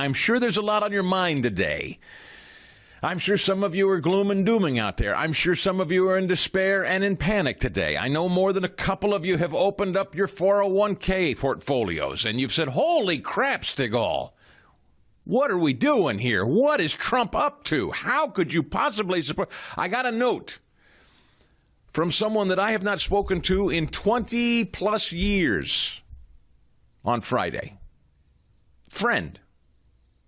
I'm sure there's a lot on your mind today. I'm sure some of you are gloom and dooming out there. I'm sure some of you are in despair and in panic today. I know more than a couple of you have opened up your 401k portfolios and you've said, holy crap, Stigall. What are we doing here? What is Trump up to? How could you possibly support? I got a note from someone that I have not spoken to in 20 plus years on Friday. Friend.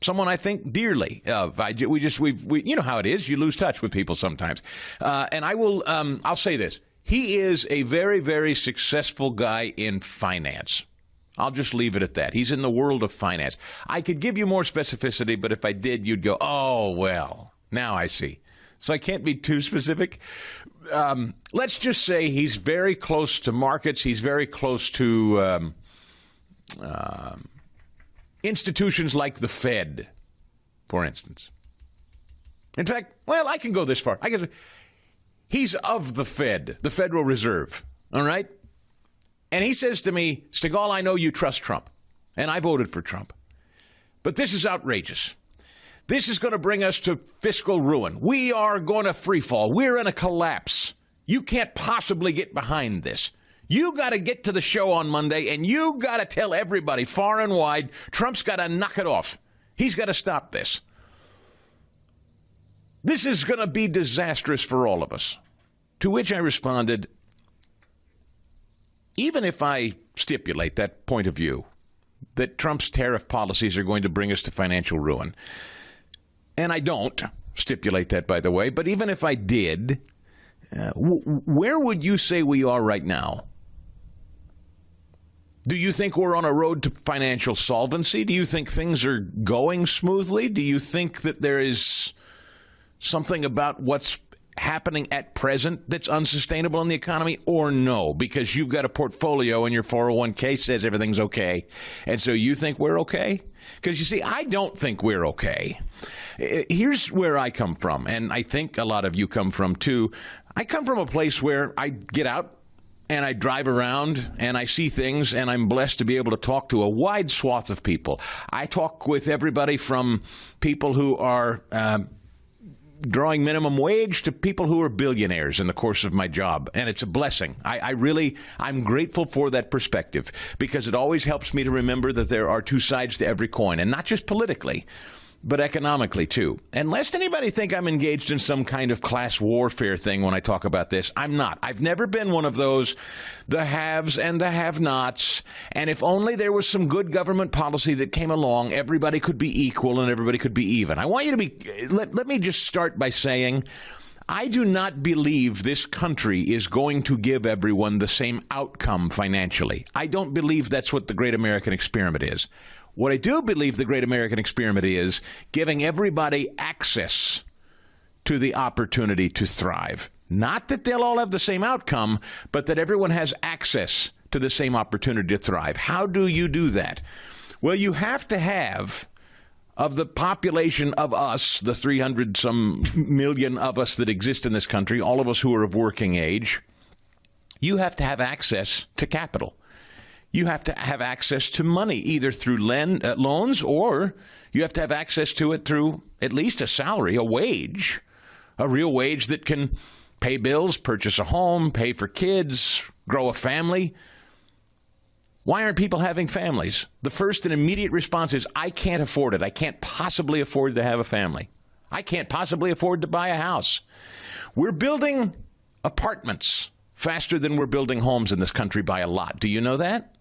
Someone I think dearly of. We you know how it is. You lose touch with people sometimes. And I'll say this. He is a very, very successful guy in finance. I'll just leave it at that. He's in the world of finance. I could give you more specificity, but if I did, you'd go, oh, well, now I see. So I can't be too specific. Let's just say he's very close to markets. He's very close to institutions like the Fed, for instance. In fact, well, I can go this far. He's of the Fed, the Federal Reserve, all right? And he says to me, Stigall, I know you trust Trump, and I voted for Trump. But this is outrageous. This is going to bring us to fiscal ruin. We are going to free fall. We're in a collapse. You can't possibly get behind this. You got to get to the show on Monday, and you got to tell everybody far and wide, Trump's got to knock it off. He's got to stop this. This is going to be disastrous for all of us. To which I responded, even if I stipulate that point of view, that Trump's tariff policies are going to bring us to financial ruin, and I don't stipulate that, by the way, but even if I did, where would you say we are right now? Do you think we're on a road to financial solvency? Do you think things are going smoothly? Do you think that there is something about what's happening at present that's unsustainable in the economy, or no? Because you've got a portfolio and your 401k says everything's okay. And so you think we're okay? Because you see, I don't think we're okay. Here's where I come from, and I think a lot of you come from too. I come from a place where I get out and I drive around and I see things, and I'm blessed to be able to talk to a wide swath of people. I talk with everybody from people who are drawing minimum wage to people who are billionaires in the course of my job. And it's a blessing. I'm grateful for that perspective, because it always helps me to remember that there are two sides to every coin, and not just politically, but economically too. And lest anybody think I'm engaged in some kind of class warfare thing when I talk about this, I'm not. I've never been one of those, the haves and the have-nots. And if only there was some good government policy that came along, everybody could be equal and everybody could be even. I want you to be, let me just start by saying, I do not believe this country is going to give everyone the same outcome financially. I don't believe that's what the great American experiment is. What I do believe the great American experiment is giving everybody access to the opportunity to thrive. Not that they'll all have the same outcome, but that everyone has access to the same opportunity to thrive. How do you do that? Well, you have to have, of the population of us, the 300-some million of us that exist in this country, all of us who are of working age, you have to have access to capital. You have to have access to money, either through loans, or you have to have access to it through at least a salary, a wage, a real wage that can pay bills, purchase a home, pay for kids, grow a family. Why aren't people having families? The first and immediate response is, I can't afford it. I can't possibly afford to have a family. I can't possibly afford to buy a house. We're building apartments faster than we're building homes in this country by a lot. Do you know that?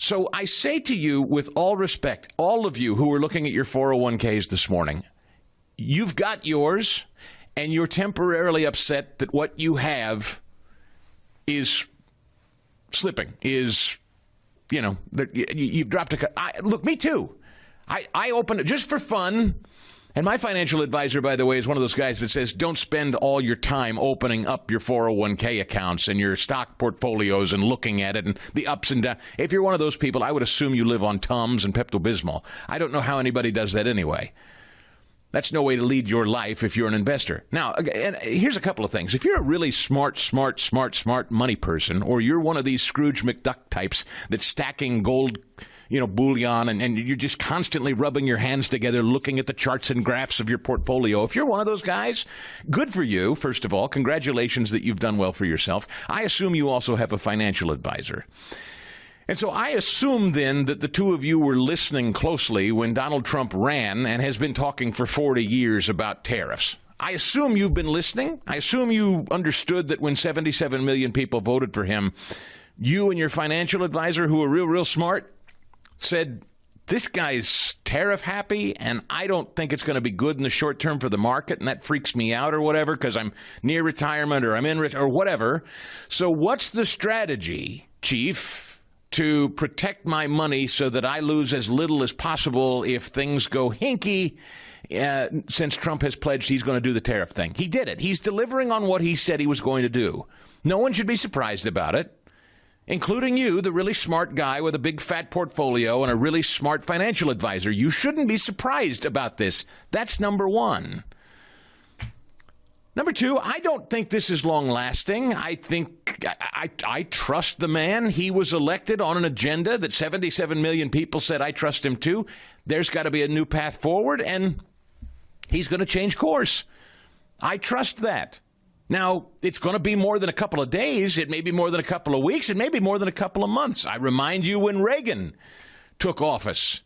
So I say to you, with all respect, all of you who are looking at your 401ks this morning, you've got yours, and you're temporarily upset that what you have is slipping, is, you've dropped look, me too. I opened it just for fun. And my financial advisor, by the way, is one of those guys that says, don't spend all your time opening up your 401k accounts and your stock portfolios and looking at it and the ups and downs. If you're one of those people, I would assume you live on Tums and Pepto-Bismol. I don't know how anybody does that anyway. That's no way to lead your life if you're an investor. Now, and here's a couple of things. If you're a really smart money person, or you're one of these Scrooge McDuck types that's stacking gold bullion, and you're just constantly rubbing your hands together, looking at the charts and graphs of your portfolio. If you're one of those guys, good for you, first of all. Congratulations that you've done well for yourself. I assume you also have a financial advisor. And so I assume then that the two of you were listening closely when Donald Trump ran and has been talking for 40 years about tariffs. I assume you've been listening. I assume you understood that when 77 million people voted for him, you and your financial advisor, who are real smart, said, this guy's tariff happy, and I don't think it's going to be good in the short term for the market, and that freaks me out or whatever because I'm near retirement or I'm in or whatever. So what's the strategy, Chief, to protect my money so that I lose as little as possible if things go hinky, since Trump has pledged he's going to do the tariff thing? He did it. He's delivering on what he said he was going to do. No one should be surprised about it, including you, the really smart guy with a big fat portfolio and a really smart financial advisor. You shouldn't be surprised about this. That's number one. Number two, I don't think this is long-lasting. I think I trust the man. He was elected on an agenda that 77 million people said I trust him too. There's got to be a new path forward, and he's going to change course. I trust that. Now, it's going to be more than a couple of days. It may be more than a couple of weeks. It may be more than a couple of months. I remind you when Reagan took office.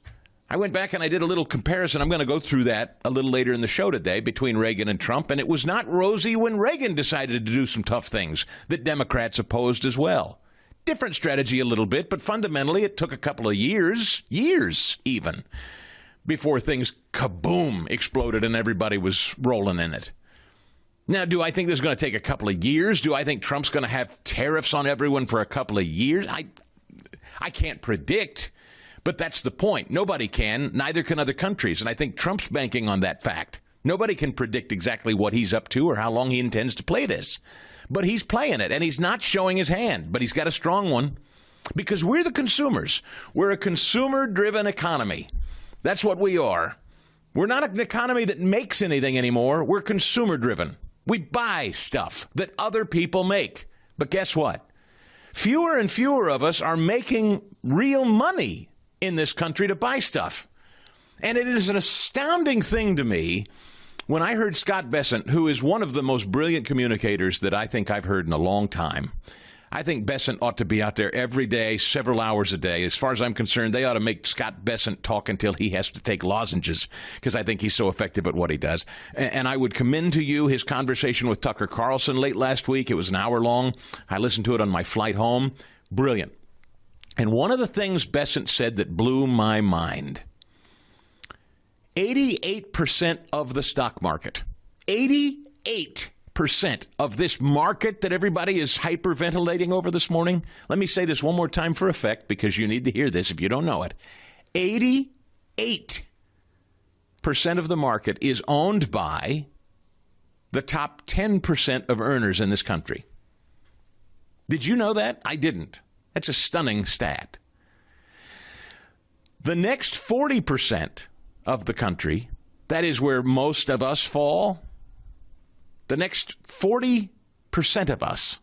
I went back and I did a little comparison. I'm going to go through that a little later in the show today between Reagan and Trump. And it was not rosy when Reagan decided to do some tough things that Democrats opposed as well. Different strategy a little bit, but fundamentally it took a couple of years even, before things kaboom exploded and everybody was rolling in it. Now, do I think this is going to take a couple of years? Do I think Trump's going to have tariffs on everyone for a couple of years? I can't predict, but that's the point. Nobody can, neither can other countries. And I think Trump's banking on that fact. Nobody can predict exactly what he's up to or how long he intends to play this. But he's playing it, and he's not showing his hand, but he's got a strong one. Because we're the consumers. We're a consumer-driven economy. That's what we are. We're not an economy that makes anything anymore. We're consumer-driven. We buy stuff that other people make. But guess what? Fewer and fewer of us are making real money in this country to buy stuff. And it is an astounding thing to me when I heard Scott Bessent, who is one of the most brilliant communicators that I think I've heard in a long time. I think Bessent ought to be out there every day, several hours a day. As far as I'm concerned, they ought to make Scott Bessent talk until he has to take lozenges, because I think he's so effective at what he does. And I would commend to you his conversation with Tucker Carlson late last week. It was an hour long. I listened to it on my flight home. Brilliant. And one of the things Bessent said that blew my mind, 88% of the stock market, 88% of this market that everybody is hyperventilating over this morning. Let me say this one more time for effect, because you need to hear this if you don't know it. 88% of the market is owned by the top 10% of earners in this country. Did you know that? I didn't. That's a stunning stat. The next 40% of the country, that is where most of us fall, the next 40% of us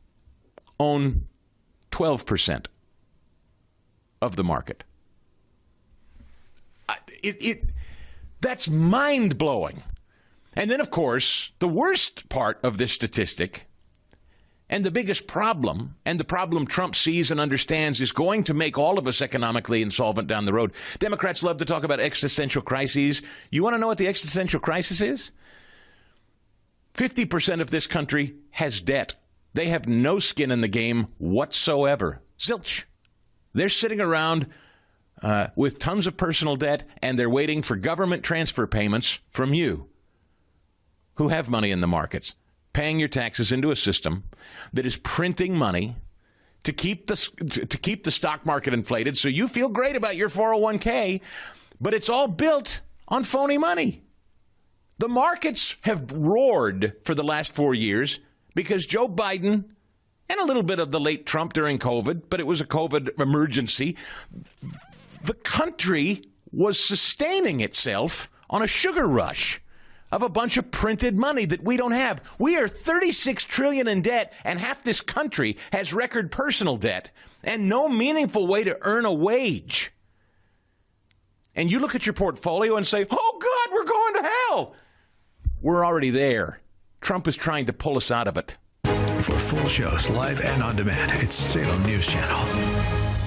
own 12% of the market. That's mind-blowing. And then, of course, the worst part of this statistic, and the biggest problem, and the problem Trump sees and understands is going to make all of us economically insolvent down the road. Democrats love to talk about existential crises. You want to know what the existential crisis is? 50% of this country has debt. They have no skin in the game whatsoever. Zilch. They're sitting around with tons of personal debt, and they're waiting for government transfer payments from you, who have money in the markets, paying your taxes into a system that is printing money to keep the stock market inflated, so you feel great about your 401k, but it's all built on phony money. The markets have roared for the last 4 years because Joe Biden, and a little bit of the late Trump during COVID, but it was a COVID emergency, the country was sustaining itself on a sugar rush of a bunch of printed money that we don't have. We are $36 trillion in debt, and half this country has record personal debt and no meaningful way to earn a wage. and you look at your portfolio and say, oh, God, we're going to hell. We're already there. Trump is trying to pull us out of it. For full shows, live and on demand, it's Salem News Channel.